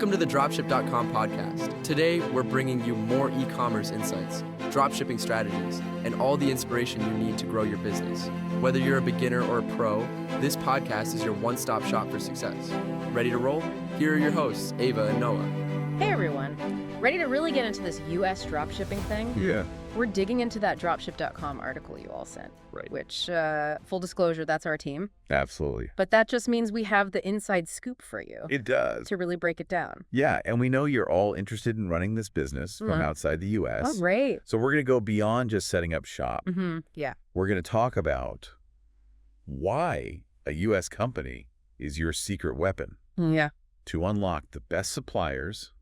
Welcome to the dropship.com podcast. Today, we're bringing you more e-commerce insights, dropshipping strategies, and all the inspiration you need to grow your business. Whether you're a beginner or a pro, this podcast is your one-stop shop for success. Ready to roll? Here are your hosts, Ava and Noah. Hey everyone. Ready to really get into this US dropshipping thing? Yeah. We're digging into that dropship.com article you all sent. Right. Which, full disclosure, that's our team. Absolutely. But that just means we have the inside scoop for you. It does. To really break it down. Yeah, and we know you're all interested in running this business from outside the U.S. Oh, great. So we're going to go beyond just setting up shop. Yeah. We're going to talk about why a U.S. company is your secret weapon Yeah. to unlock the best suppliers,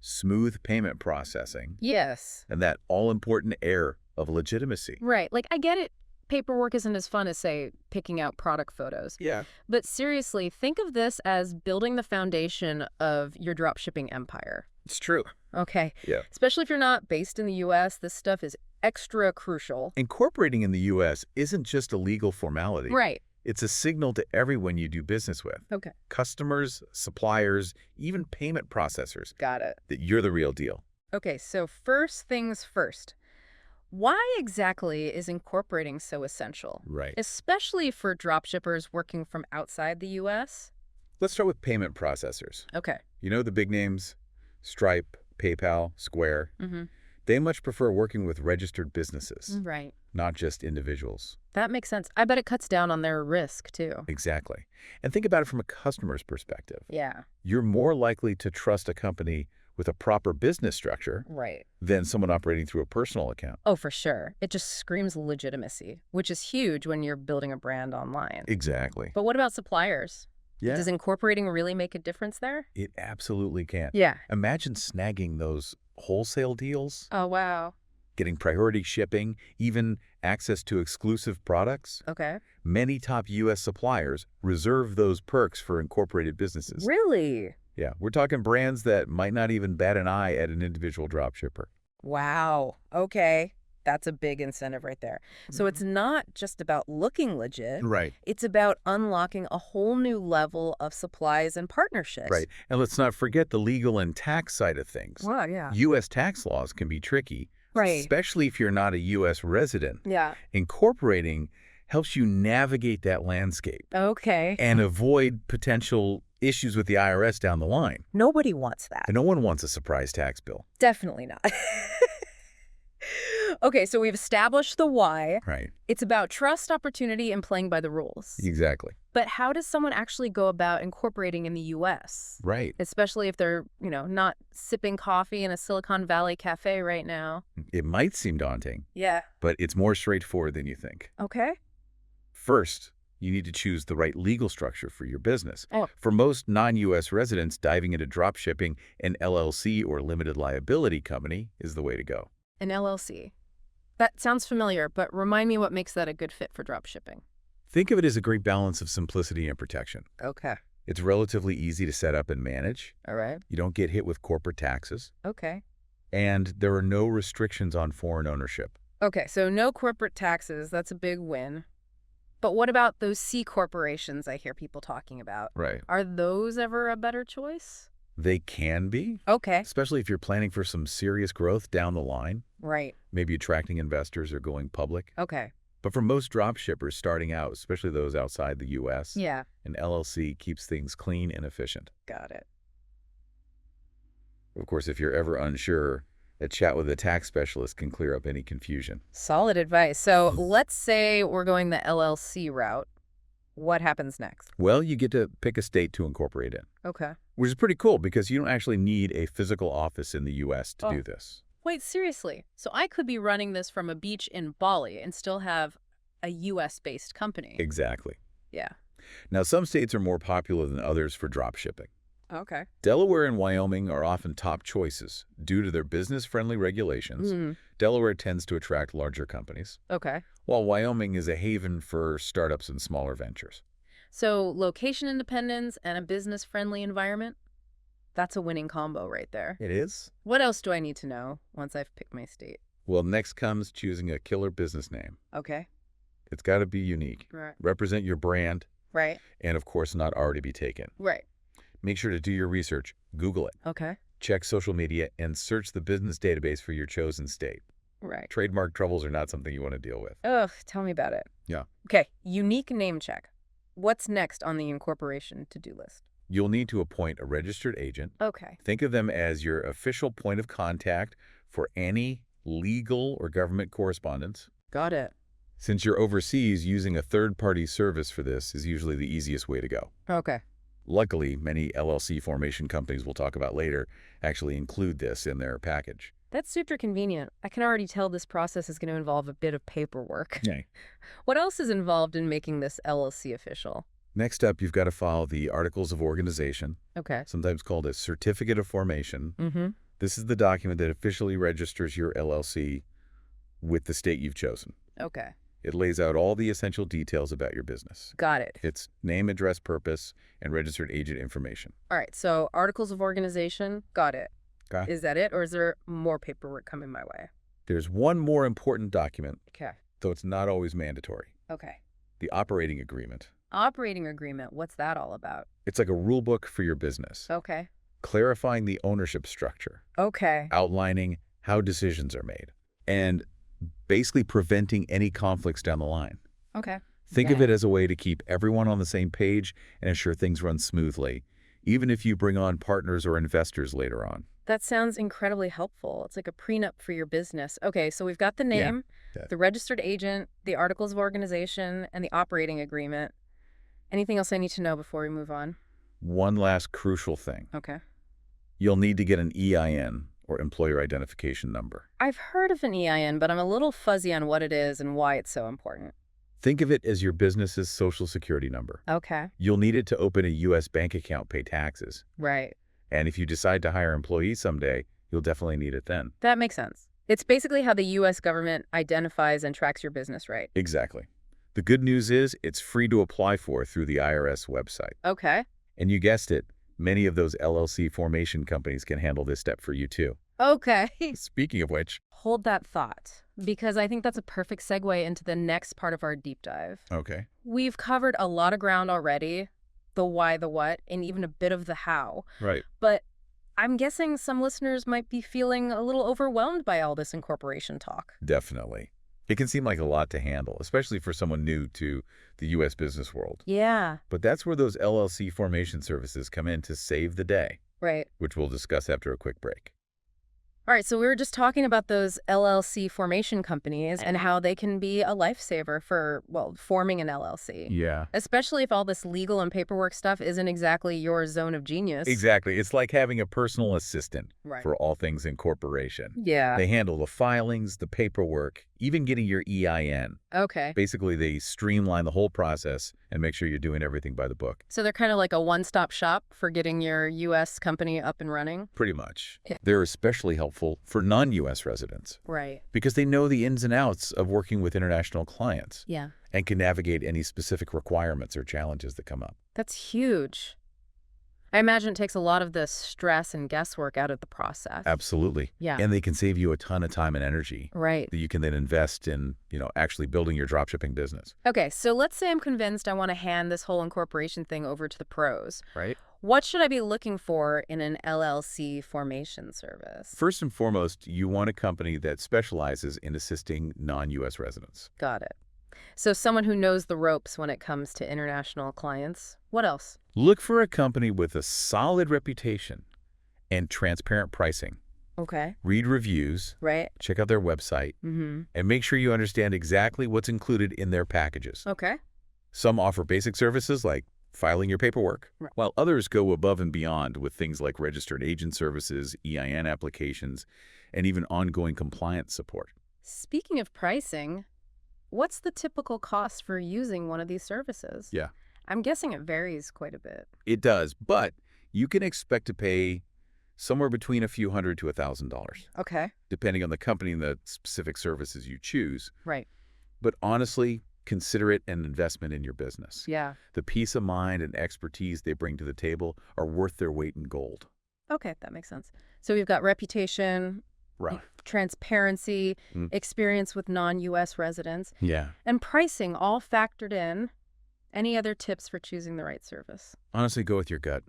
smooth payment processing, Yes. and that all-important air of legitimacy. Right. Like, I get it. Paperwork isn't as fun as, say, picking out product photos. Yeah. But seriously, think of this as building the foundation of your dropshipping empire. It's true. Okay. Yeah. Especially if you're not based in the U.S., this stuff is extra crucial. Incorporating in the U.S. isn't just a legal formality. Right. It's a signal to everyone you do business with. Okay. Customers, suppliers, even payment processors, Got it. that you're the real deal. Okay, so first things first. Why exactly is incorporating so essential? Right. Especially for dropshippers working from outside the U.S.? Let's start with payment processors. Okay. You know the big names? Stripe, PayPal, Square. They much prefer working with registered businesses, Right. not just individuals. That makes sense. I bet it cuts down on their risk, too. Exactly. And think about it from a customer's perspective. Yeah. You're more likely to trust a company with a proper business structure Right. than someone operating through a personal account. Oh, for sure. It just screams legitimacy, which is huge when you're building a brand online. Exactly. But what about suppliers? Yeah. Does incorporating really make a difference there? It absolutely can. Yeah. Imagine snagging those wholesale deals, Oh, wow. getting priority shipping, even access to exclusive products. Okay. Many top U.S. suppliers reserve those perks for incorporated businesses. Really? Yeah, we're talking brands that might not even bat an eye at an individual dropshipper. Wow. Okay. That's a big incentive right there. So it's not just about looking legit. Right. It's about unlocking a whole new level of supplies and partnerships. Right. And let's not forget the legal and tax side of things. Wow, yeah. U.S. tax laws can be tricky, Right. especially if you're not a U.S. resident. Yeah. Incorporating helps you navigate that landscape Okay. and avoid potential issues with the IRS down the line. Nobody wants that. And no one wants a surprise tax bill. Definitely not. Okay, so we've established the why. Right. It's about trust, opportunity, and playing by the rules. Exactly. But how does someone actually go about incorporating in the U.S.? Right. Especially if they're, not sipping coffee in a Silicon Valley cafe right now. It might seem daunting, Yeah. but it's more straightforward than you think. Okay. First, you need to choose the right legal structure for your business. Oh. For most non-U.S. residents, diving into dropshipping, an LLC or limited liability company is the way to go. An LLC. That sounds familiar, but remind me what makes that a good fit for dropshipping. Think of it as a great balance of simplicity and protection. Okay. It's relatively easy to set up and manage. All right. You don't get hit with corporate taxes. Okay. And there are no restrictions on foreign ownership. Okay, so no corporate taxes. That's a big win. But what about those C corporations I hear people talking about? Right. Are those ever a better choice? They can be, Okay. especially if you're planning for some serious growth down the line, Right. maybe attracting investors or going public. Okay. But for most dropshippers starting out, especially those outside the U.S., Yeah. an LLC keeps things clean and efficient. Got it. Of course, if you're ever unsure, a chat with a tax specialist can clear up any confusion. Solid advice. So let's say we're going the LLC route. What happens next? Well, you get to pick a state to incorporate in, Okay. which is pretty cool because you don't actually need a physical office in the U.S. to do this. Wait, seriously? So I could be running this from a beach in Bali and still have a U.S.-based company? Exactly. Yeah. Now, some states are more popular than others for dropshipping. Okay. Delaware and Wyoming are often top choices due to their business-friendly regulations. Delaware tends to attract larger companies, Okay. while Wyoming is a haven for startups and smaller ventures. So location independence and a business-friendly environment? That's a winning combo right there. It is? What else do I need to know once I've picked my state? Well, next comes choosing a killer business name. Okay. It's got to be unique, Right. represent your brand, Right. and of course not already be taken. Right. Make sure to do your research. Google it. Okay. Check social media and search the business database for your chosen state. Right. Trademark troubles are not something you want to deal with. Ugh, tell me about it. Yeah. Okay, unique name check. What's next on the incorporation to-do list? You'll need to appoint a registered agent. Okay. Think of them as your official point of contact for any legal or government correspondence. Got it. Since you're overseas, using a third-party service for this is usually the easiest way to go. Okay. Luckily, many LLC formation companies we'll talk about later actually include this in their package. That's super convenient. I can already tell this process is going to involve a bit of paperwork. Yeah. What else is involved in making this LLC official? Next up, you've got to file the Articles of Organization, Okay. sometimes called a Certificate of Formation. Mm-hmm. This is the document that officially registers your LLC with the state you've chosen. Okay. It lays out all the essential details about your business. Got it. It's name, address, purpose, and registered agent information. All right, so articles of organization, got it. Okay. Is that it, or is there more paperwork coming my way? There's one more important document, Okay. though it's not always mandatory. Okay. The operating agreement. Operating agreement, what's that all about? It's like a rule book for your business, Okay. clarifying the ownership structure, Okay. outlining how decisions are made, and basically preventing any conflicts down the line. Okay. Think of Yeah. it as a way to keep everyone on the same page and ensure things run smoothly, even if you bring on partners or investors later on. That sounds incredibly helpful. It's like a prenup for your business. Okay, so we've got the name, Yeah. the registered agent, the articles of organization, and the operating agreement. Anything else I need to know before we move on? One last crucial thing. Okay. You'll need to get an EIN, or Employer Identification Number. I've heard of an EIN, but I'm a little fuzzy on what it is and why it's so important. Think of it as your business's social security number. Okay. You'll need it to open a U.S. bank account, pay taxes. Right. And if you decide to hire employees someday, you'll definitely need it then. That makes sense. It's basically how the U.S. government identifies and tracks your business, right? Exactly. The good news is it's free to apply for through the IRS website. Okay. And you guessed it, many of those LLC formation companies can handle this step for you too. Okay. Speaking of which. Hold that thought, because I think that's a perfect segue into the next part of our deep dive. Okay. We've covered a lot of ground already, the why, the what, and even a bit of the how. Right. But I'm guessing some listeners might be feeling a little overwhelmed by all this incorporation talk. Definitely. It can seem like a lot to handle, especially for someone new to the U.S. business world. Yeah. But that's where those LLC formation services come in to save the day, Right. which we'll discuss after a quick break. All right, so we were just talking about those LLC formation companies and how they can be a lifesaver for, well, forming an LLC. Yeah. Especially if all this legal and paperwork stuff isn't exactly your zone of genius. Exactly. It's like having a personal assistant Right. for all things incorporation. Yeah. They handle the filings, the paperwork, even getting your EIN. Okay. Basically, they streamline the whole process and make sure you're doing everything by the book. So they're kind of like a one-stop shop for getting your U.S. company up and running? Pretty much. Yeah. They're especially helpful for non-U.S. residents Right. because they know the ins and outs of working with international clients Yeah. and can navigate any specific requirements or challenges that come up. That's huge. I imagine it takes a lot of the stress and guesswork out of the process. Absolutely. Yeah. And they can save you a ton of time and energy Right. that you can then invest in, actually building your dropshipping business. Okay, so let's say I'm convinced I want to hand this whole incorporation thing over to the pros. Right. What should I be looking for in an LLC formation service? First and foremost, you want a company that specializes in assisting non-U.S. residents. Got it. So someone who knows the ropes when it comes to international clients. What else? Look for a company with a solid reputation and transparent pricing. Okay. Read reviews, Right. check out their website, Mm-hmm. and make sure you understand exactly what's included in their packages. Okay. Some offer basic services like filing your paperwork, Right. while others go above and beyond with things like registered agent services, EIN applications, and even ongoing compliance support. Speaking of pricing, what's the typical cost for using one of these services? Yeah. I'm guessing it varies quite a bit. It does, but you can expect to pay somewhere between a few hundred to $1,000, Okay. depending on the company and the specific services you choose. Right. But honestly, consider it an investment in your business. Yeah. The peace of mind and expertise they bring to the table are worth their weight in gold. Okay, that makes sense. So we've got reputation, Right. transparency, Mm. experience with non-U.S. residents, Yeah. and pricing all factored in. Any other tips for choosing the right service? Honestly, go with your gut.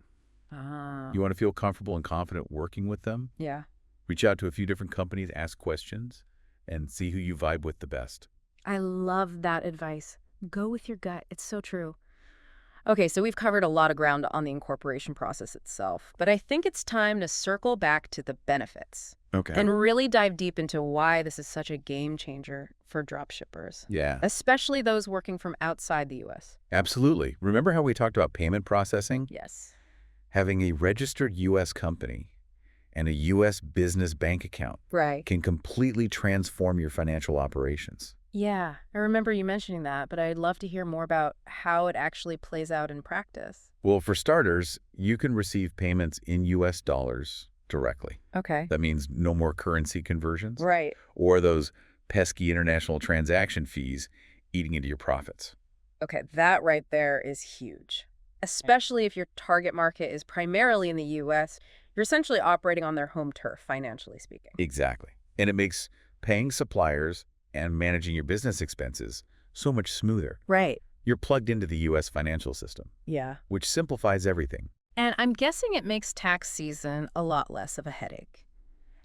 Ah. You want to feel comfortable and confident working with them? Yeah. Reach out to a few different companies, ask questions, and see who you vibe with the best. I love that advice. Go with your gut. It's so true. Okay, so we've covered a lot of ground on the incorporation process itself, but I think it's time to circle back to the benefits Okay. and really dive deep into why this is such a game changer for dropshippers, Yeah, especially those working from outside the U.S. absolutely. Remember how we talked about payment processing? Yes. Having a registered U.S. company and a U.S. business bank account Right. can completely transform your financial operations. Yeah, I remember you mentioning that, but I'd love to hear more about how it actually plays out in practice. Well, for starters, you can receive payments in U.S. dollars directly. Okay. That means no more currency conversions Right. or those pesky international transaction fees eating into your profits. Okay, that right there is huge. Especially if your target market is primarily in the U.S., you're essentially operating on their home turf, financially speaking. Exactly. And it makes paying suppliers and managing your business expenses so much smoother. Right. You're plugged into the U.S. financial system, Yeah. which simplifies everything. And I'm guessing it makes tax season a lot less of a headache.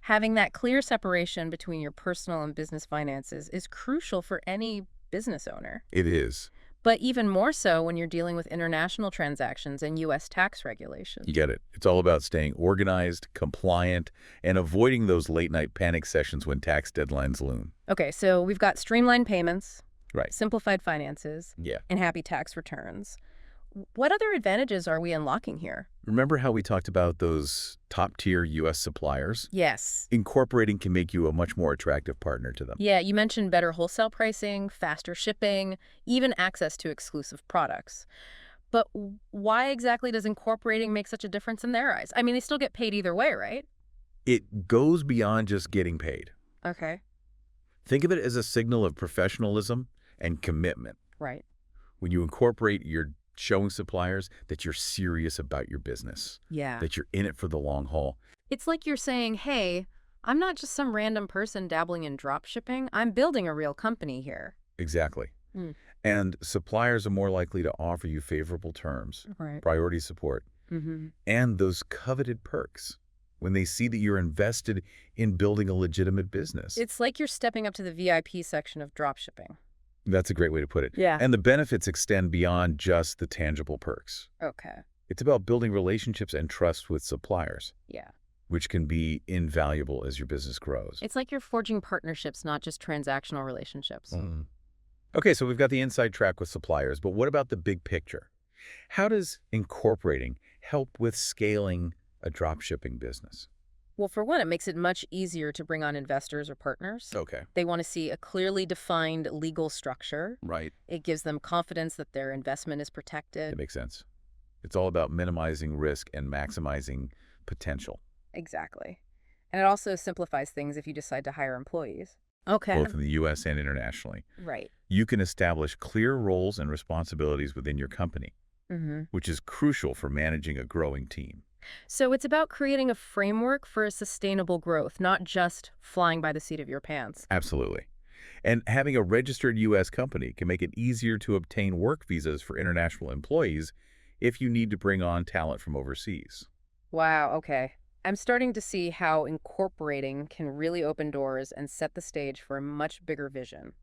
Having that clear separation between your personal and business finances is crucial for any business owner. It is. But even more so when you're dealing with international transactions and U.S. tax regulations. You get it. It's all about staying organized, compliant, and avoiding those late-night panic sessions when tax deadlines loom. Okay, so we've got streamlined payments, Right. simplified finances, Yeah. and happy tax returns. What other advantages are we unlocking here? Remember how we talked about those top-tier U.S. suppliers? Yes. Incorporating can make you a much more attractive partner to them. Yeah, you mentioned better wholesale pricing, faster shipping, even access to exclusive products. But why exactly does incorporating make such a difference in their eyes? I mean, they still get paid either way, right? It goes beyond just getting paid. Okay. Think of it as a signal of professionalism and commitment. Right. When you incorporate, you're showing suppliers that you're serious about your business, Yeah. that you're in it for the long haul. It's like you're saying, hey, I'm not just some random person dabbling in drop shipping. I'm building a real company here. Exactly. Mm. And suppliers are more likely to offer you favorable terms, Right. priority support, Mm-hmm. and those coveted perks when they see that you're invested in building a legitimate business. It's like you're stepping up to the VIP section of drop shipping. That's a great way to put it. Yeah. And the benefits extend beyond just the tangible perks. Okay. It's about building relationships and trust with suppliers, Yeah. which can be invaluable as your business grows. It's like you're forging partnerships, not just transactional relationships. Okay, so we've got the inside track with suppliers, but what about the big picture? How does incorporating help with scaling a dropshipping business? Well, for one, it makes it much easier to bring on investors or partners. Okay. They want to see a clearly defined legal structure. Right. It gives them confidence that their investment is protected. That makes sense. It's all about minimizing risk and maximizing potential, Exactly. And it also simplifies things if you decide to hire employees. Okay. both in the U.S. and internationally. Right. You can establish clear roles and responsibilities within your company, Mm-hmm. which is crucial for managing a growing team. So it's about creating a framework for a sustainable growth, not just flying by the seat of your pants. Absolutely. And having a registered U.S. company can make it easier to obtain work visas for international employees if you need to bring on talent from overseas. Wow, okay. I'm starting to see how incorporating can really open doors and set the stage for a much bigger vision.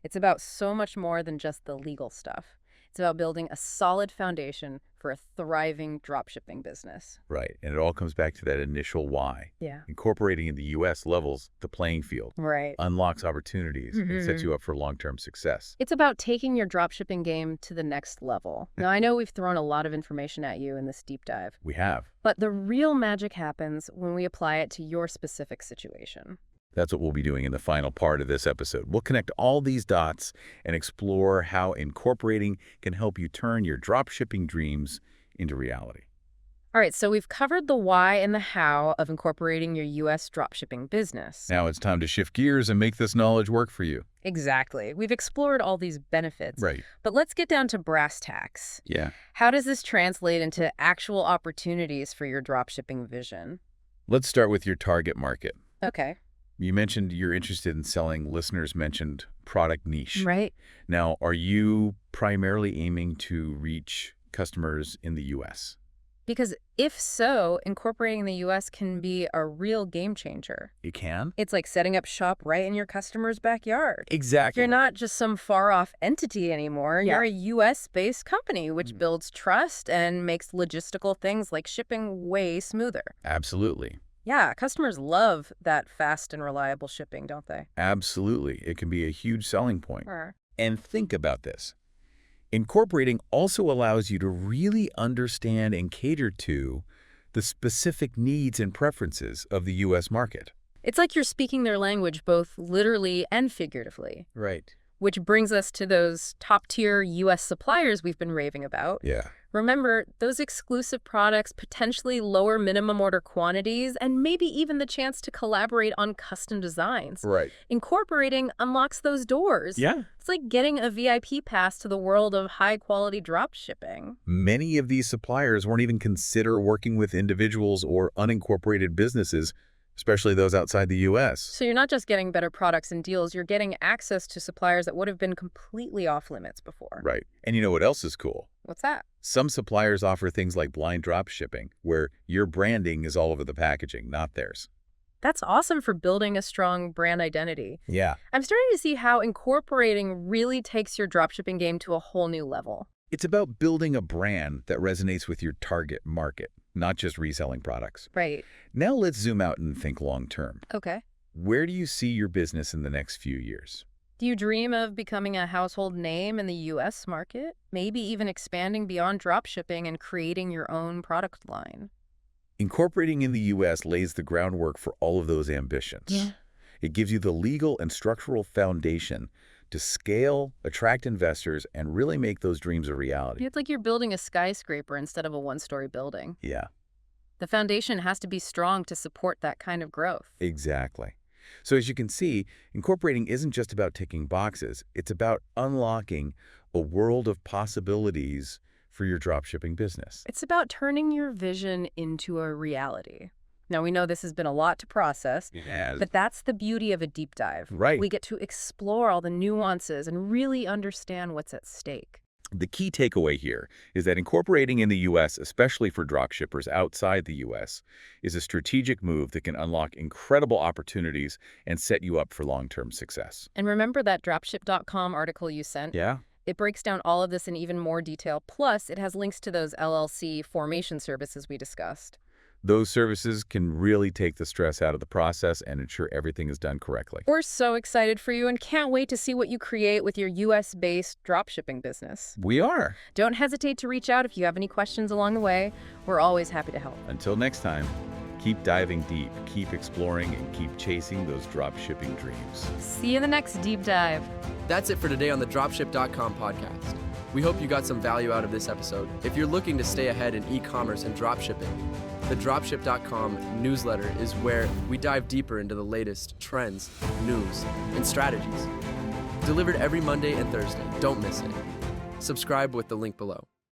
It's about so much more than just the legal stuff. It's about building a solid foundation for a thriving dropshipping business. Right. And it all comes back to that initial why. Yeah. Incorporating in the U.S. levels the playing field, Right. unlocks opportunities, and sets you up for long-term success. It's about taking your dropshipping game to the next level. Now, I know we've thrown a lot of information at you in this deep dive, We have. but the real magic happens when we apply it to your specific situation. That's what we'll be doing in the final part of this episode. We'll connect all these dots and explore how incorporating can help you turn your dropshipping dreams into reality. All right, so we've covered the why and the how of incorporating your U.S. dropshipping business. Now it's time to shift gears and make this knowledge work for you. Exactly. We've explored all these benefits. Right. But let's get down to brass tacks. Yeah. How does this translate into actual opportunities for your dropshipping vision? Let's start with your target market. Okay. You mentioned you're interested in selling, listeners mentioned product niche. Right. Now, are you primarily aiming to reach customers in the U.S.? Because If so, incorporating in the US can be a real game changer. It can? It's like setting up shop right in your customer's backyard. Exactly. You're not just some far-off entity anymore. Yeah. You're a US-based company, which builds trust and makes logistical things like shipping way smoother. Absolutely. Yeah, customers love that fast and reliable shipping, don't they? Absolutely. It can be a huge selling point. Sure. And think about this. Incorporating also allows you to really understand and cater to the specific needs and preferences of the U.S. market. It's like you're speaking their language both literally and figuratively, Right. which brings us to those top-tier U.S. suppliers we've been raving about. Yeah. Remember, those exclusive products, potentially lower minimum order quantities, and maybe even the chance to collaborate on custom designs. Right. Incorporating unlocks those doors. Yeah. It's like getting a VIP pass to the world of high-quality drop shipping. Many of these suppliers won't even consider working with individuals or unincorporated businesses, especially those outside the U.S. So you're not just getting better products and deals, you're getting access to suppliers that would have been completely off limits before. Right. And you know what else is cool? What's that? Some suppliers offer things like blind drop shipping, where your branding is all over the packaging, not theirs. That's awesome for building a strong brand identity. Yeah. I'm starting to see how incorporating really takes your dropshipping game to a whole new level. It's about building a brand that resonates with your target market, not just reselling products. Right. Now let's zoom out and think long term. Okay. Where do you see your business in the next few years? Do you dream of becoming a household name in the U.S. market? Maybe even expanding beyond dropshipping and creating your own product line? Incorporating in the U.S. lays the groundwork for all of those ambitions. Yeah. It gives you the legal and structural foundation to scale, attract investors, and really make those dreams a reality. It's like you're building a skyscraper instead of a one-story building. Yeah, The foundation has to be strong to support that kind of growth. exactly. So as you can see, incorporating isn't just about ticking boxes. It's about unlocking a world of possibilities for your dropshipping business. It's about turning your vision into a reality. Now, we know this has been a lot to process, but that's the beauty of a deep dive. Right. We get to explore all the nuances and really understand what's at stake. The key takeaway here is that incorporating in the U.S., especially for dropshippers outside the U.S., is a strategic move that can unlock incredible opportunities and set you up for long-term success. And remember that dropship.com article you sent? Yeah? It breaks down all of this in even more detail. Plus, it has links to those LLC formation services we discussed. Those services can really take the stress out of the process and ensure everything is done correctly. We're so excited for you and can't wait to see what you create with your US-based dropshipping business. We are. Don't hesitate to reach out if you have any questions along the way. We're always happy to help. Until next time, keep diving deep, keep exploring, and keep chasing those dropshipping dreams. See you in the next deep dive. That's it for today on the dropship.com podcast. We hope you got some value out of this episode. If you're looking to stay ahead in e-commerce and dropshipping, the dropship.com newsletter is where we dive deeper into the latest trends, news, and strategies. Delivered every Monday and Thursday. Don't miss it. Subscribe with the link below.